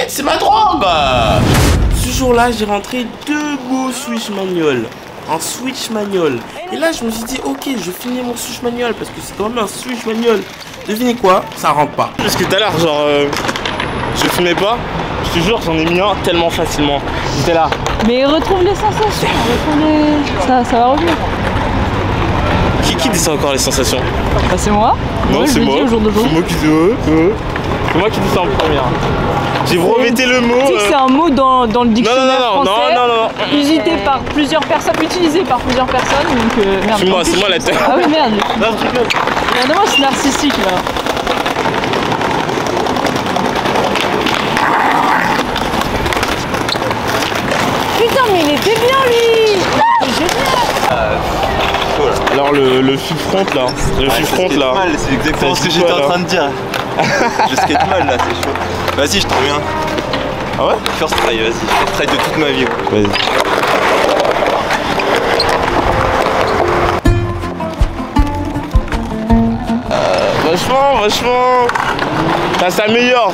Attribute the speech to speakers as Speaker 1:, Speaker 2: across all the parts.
Speaker 1: skate, c'est ma drogue. Ce jour-là, j'ai rentré 2 beaux switch manual. Un switch manual. Et là, je me suis dit, ok, je finis mon switch manual parce que c'est quand même un switch manual. Devinez quoi? Ça rentre pas.
Speaker 2: Parce que tout à l'heure, genre, je filmais pas. Je te jure, j'en ai mis un tellement facilement. J'étais là.
Speaker 3: Mais retrouve les sensations. Ça va revenir.
Speaker 2: Qui dit ça encore, les sensations?
Speaker 3: Bah, c'est moi.
Speaker 2: Non, c'est moi. C'est moi qui dis c'est moi qui dis ça en première. J'ai breveté le mot.
Speaker 3: Tu sais que c'est un mot dans le dictionnaire français.
Speaker 2: Non.
Speaker 3: Utilisé par plusieurs personnes. Donc, merde.
Speaker 2: C'est moi la tête.
Speaker 3: Ah oui, merde.
Speaker 2: Non, je rigole.
Speaker 3: Regardez-moi, c'est narcissique là. Putain, mais il était bien lui. Génial.
Speaker 2: Alors le flip front là,
Speaker 4: c'est exactement ce que j'étais en train de dire. Je skate mal là, c'est chaud. Vas-y, je te reviens.
Speaker 2: Ah ouais?
Speaker 4: First try, vas-y. First try de toute ma vie.
Speaker 2: Vas-y. Vachement. Ça s'améliore.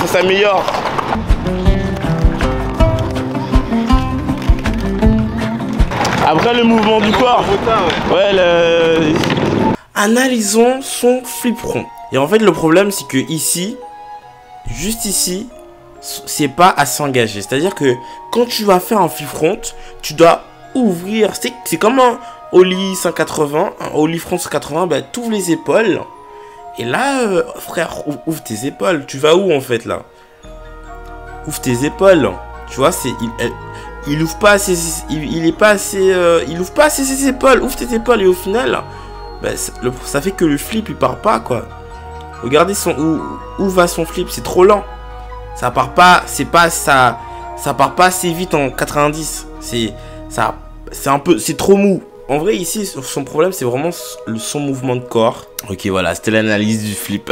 Speaker 2: Après le mouvement du corps. Ouais,
Speaker 1: Analysons son flip front. Et en fait, le problème, c'est que ici, juste ici, c'est pas à s'engager. C'est-à-dire que quand tu vas faire un flip front, tu dois ouvrir. C'est comme un ollie 180, un ollie front 180. Bah, tu ouvres les épaules. Et là, frère, ouvre tes épaules. Tu vas où en fait là? Ouvre tes épaules. Tu vois, il ouvre pas assez. Il est pas assez. Il ouvre pas assez ses épaules. Ouvre tes épaules et au final, bah, ça fait que le flip il part pas quoi. Regardez où va son flip, c'est trop lent. Ça part pas, ça part pas assez vite en 90. C'est trop mou. En vrai ici son problème c'est vraiment son mouvement de corps. Ok voilà, c'était l'analyse du flip.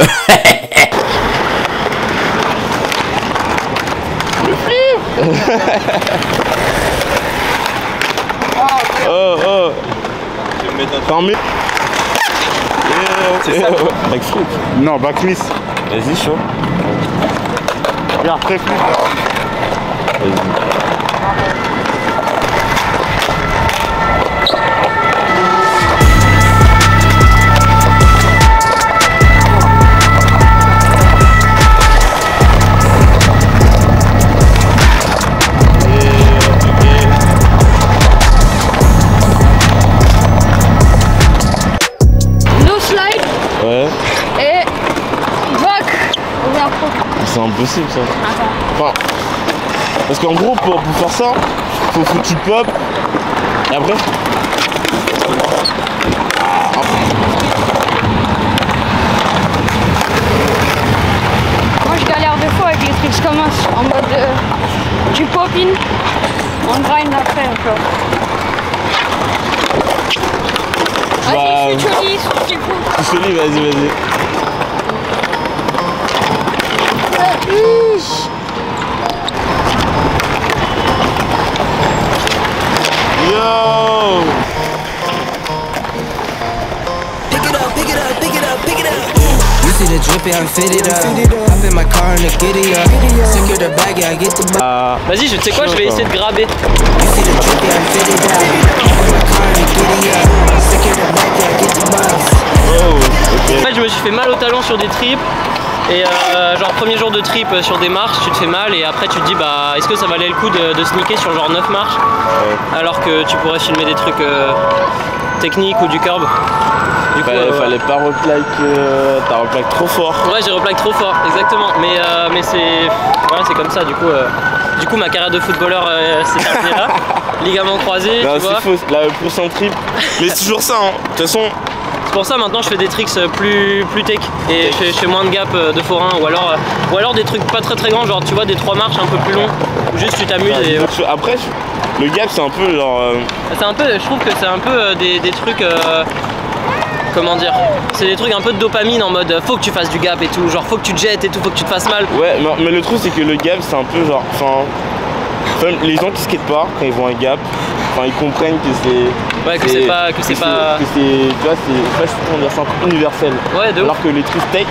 Speaker 2: Le flip. Oh.
Speaker 4: Je vais me mettre un
Speaker 2: T'en mets.
Speaker 4: C'est ça.
Speaker 2: Backflip.
Speaker 5: Non, backmiss.
Speaker 2: Vas-y, chaud.
Speaker 5: Regarde, très flip.
Speaker 2: Vas-y. Ouais.
Speaker 3: Et back.
Speaker 2: C'est impossible ça. Enfin, parce qu'en gros pour faire ça, faut que tu pop et après.
Speaker 3: Moi je galère des fois avec les trucs je commence en mode tu pop in, on grind après encore. Vas-y, je suis joli,
Speaker 2: Vas-y. Yo!
Speaker 6: see the drippy, I'm fitted up. Hop in my car and the giddy up. Secure the bag, yeah, I get the bag.
Speaker 7: Vas-y, tu sais quoi, je vais essayer de graber.
Speaker 6: You see the drippy, I'm fitted up. Hop in my car and the giddy up. Secure the bag, yeah, I get the bag.
Speaker 2: Oh, ok.
Speaker 7: En fait, je me suis fait mal au talon sur des trips. Et genre premier jour de trip sur des marches, tu te fais mal et après tu te dis bah est-ce que ça valait le coup de sneaker sur genre 9 marches alors que tu pourrais filmer des trucs techniques ou du curb. Du coup,
Speaker 2: fallait pas replaque, t'as replaque trop fort.
Speaker 7: Ouais, j'ai replaque trop fort, exactement. Mais c'est voilà, c'est comme ça. Du coup ma carrière de footballeur s'est terminée là. Ligament croisé.
Speaker 2: Non,
Speaker 7: tu vois.
Speaker 2: C'est faux. La course en trip. Mais c'est toujours ça. Hein. De toute façon.
Speaker 7: C'est pour ça maintenant je fais des tricks plus tech et je fais moins de gap de forain ou alors des trucs pas très grands, genre tu vois des 3 marches un peu plus longs où juste tu t'amuses et
Speaker 2: après le gap c'est un peu genre
Speaker 7: c'est un peu, je trouve que c'est un peu des trucs comment dire, c'est des trucs un peu de dopamine en mode faut que tu fasses du gap et tout, genre faut que tu te jettes et tout, faut que tu te fasses mal.
Speaker 2: Ouais mais le truc c'est que le gap c'est un peu genre les gens qui skatent pas quand ils vont un gap, enfin ils comprennent que c'est.
Speaker 7: Ouais, que c'est pas.
Speaker 2: Tu vois, c'est un peu universel.
Speaker 7: Ouais, de
Speaker 2: alors que les trucs tech,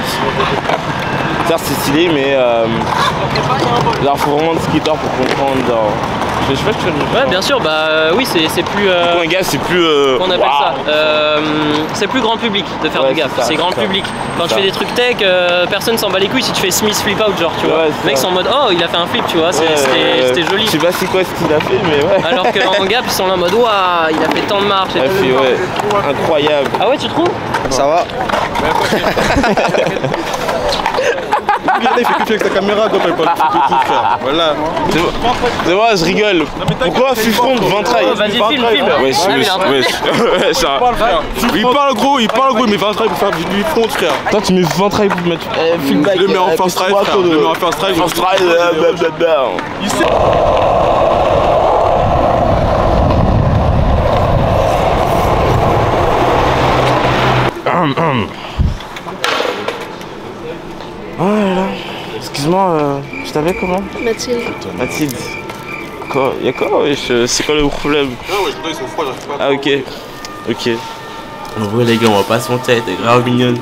Speaker 2: certes c'est stylé, mais genre faut vraiment de skater pour comprendre. Genre. Je sais pas que tu veux.
Speaker 7: Ouais, bien sûr, bah oui, c'est plus.
Speaker 2: Pour un gars, c'est plus.
Speaker 7: Qu'on appelle ça c'est plus grand public de faire du gaffe. C'est grand public. Quand tu fais des trucs tech, personne s'en bat les couilles si tu fais Smith flip out, genre, tu vois. Les mecs sont en mode oh, il a fait un flip, tu vois, c'était joli.
Speaker 2: Je sais pas c'est quoi ce qu'il a fait, mais ouais.
Speaker 7: Alors qu'en gap, ils sont là en mode waouh, il a fait tant de marches.
Speaker 2: Il a fait, ouais, incroyable.
Speaker 7: Ah ouais, tu trouves?
Speaker 5: Ça va?
Speaker 8: Regardez, il fait que avec sa caméra quand il parle de tout, frère. Voilà.
Speaker 2: C'est moi, je rigole. Pourquoi Fifron de ventraille?
Speaker 7: Vas-y, filme.
Speaker 2: Wesh.
Speaker 8: Il parle gros, mais ventraille pour faire du front, frère.
Speaker 2: Toi, tu mets ventraille pour mettre.
Speaker 8: Je le mets en first strike, frère. Je le mets en first strike.
Speaker 2: First strike, blablabla.
Speaker 8: Il sait.
Speaker 2: Oh là là. Excuse-moi, je t'avais comment?
Speaker 3: Mathilde.
Speaker 2: Mathilde. Quoi? Y'a quoi? Wesh, c'est quoi le problème?
Speaker 8: Non, ouais, ils sont froids, j'arrive pas.
Speaker 2: Ah, ok. Ok.
Speaker 1: En vrai, les gars, on va pas se mentir, elle était grave mignonne.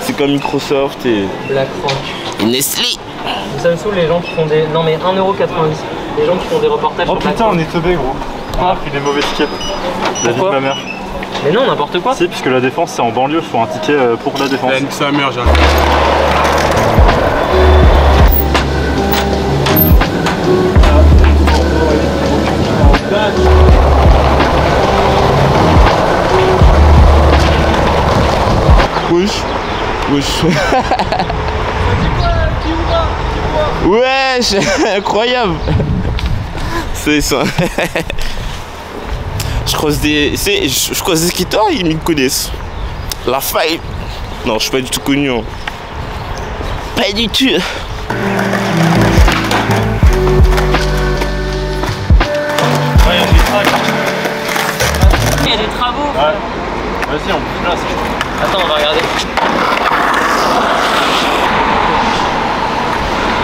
Speaker 2: C'est comme Microsoft et.
Speaker 7: BlackRock.
Speaker 2: Nestlé.
Speaker 7: Ça me saoule les gens qui font des. Non mais 1,90€. Les gens qui font des reportages.
Speaker 5: Oh putain, on est teubé gros. On a pris des mauvais tickets. La vie de ma mère.
Speaker 7: Mais non, n'importe quoi.
Speaker 5: Si, puisque la défense c'est en banlieue, faut un ticket pour la défense.
Speaker 8: C'est la meilleure, j'arrive.
Speaker 2: Wesh. Wesh, incroyable. C'est ça. Je croise des skateurs, ils me connaissent. La faille. Non, je suis pas du tout connu. Hein. Pas du tout.
Speaker 7: Il y a des travaux.
Speaker 5: Ouais. Vas-y, on bouge là.
Speaker 7: Attends, on va regarder.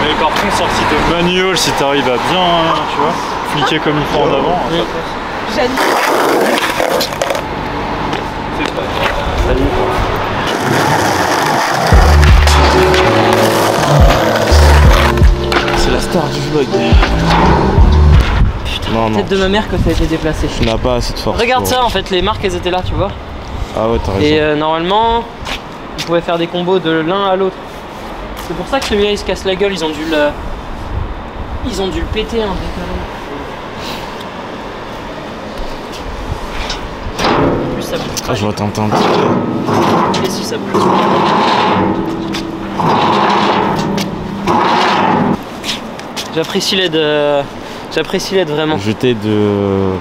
Speaker 5: Mais par contre, sortie de manual, si t'arrives à bien, tu vois, fliquer comme il faut en avant.
Speaker 3: Jeanne.
Speaker 2: C'est la star du vlog.
Speaker 7: Putain,
Speaker 2: non,
Speaker 7: tête de ma mère que ça a été déplacé.
Speaker 2: Tu n'as pas assez de force.
Speaker 7: Regarde ça, en fait, les marques elles étaient là, tu vois.
Speaker 2: Ah ouais, t'as raison.
Speaker 7: Et normalement, on pouvait faire des combos de l'un à l'autre. C'est pour ça que celui-là il se casse la gueule, ils ont dû le péter un peu. En plus ça bouge pas.
Speaker 2: Ah, je vois t'entendre.
Speaker 7: Et si ça bouge. J'apprécie l'aide vraiment.
Speaker 2: Je t'aide de...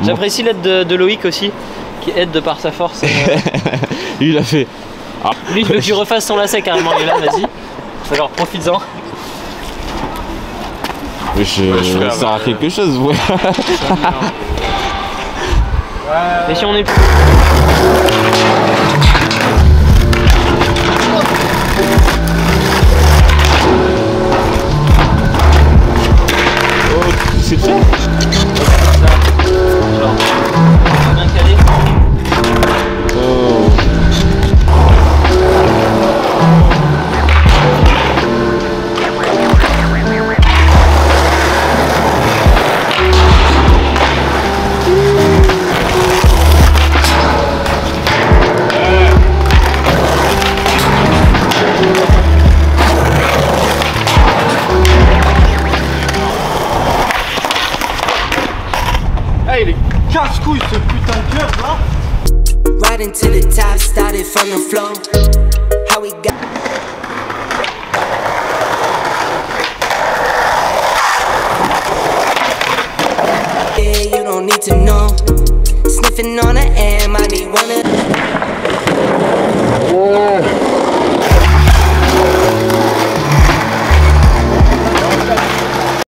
Speaker 7: J'apprécie l'aide de Loïc aussi, qui aide de par sa force.
Speaker 2: Lui il a fait... Ah.
Speaker 7: Lui, je veux qu'il refasse son lacet carrément, il est là, vas-y. Alors, profites-en.
Speaker 2: Mais ça sert à quelque chose, ouais.
Speaker 7: Et si on est...
Speaker 2: Oh, c'est fait.
Speaker 7: Genre, bien calé.
Speaker 2: Oh.
Speaker 8: Hey, les casse-couilles, ce putain de cœur là.
Speaker 6: Riding to the top, started from the floor. How we got